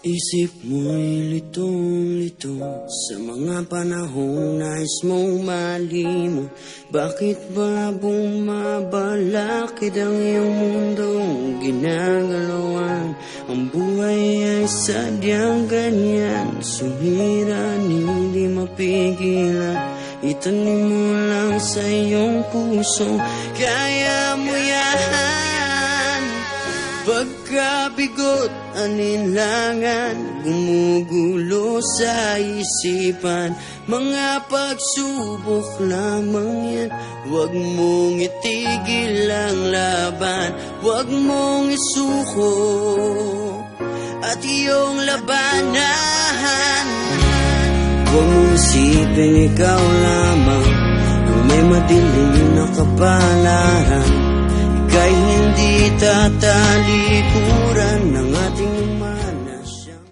Isip mo'y litong-lito sa mga panahong nais mong malimot. Bakit ba bumabalakid ang iyong mundong ginagalawan? Ang buhay ay sadyang ganyan, sumiran, hindi mapigilan. Itanim mo lang sa iyong puso, kaya mo yan. Pagkabigot, aninlangan, gumugulo sa isipan. Mga pagsubok lamang yan, huwag mong itigil ang laban. Huwag mong isuko at iyong labanan. Huwag mong isipin ikaw lamang ang may madilim na kapalaran. Ika'y hindi tatalikuran ng ating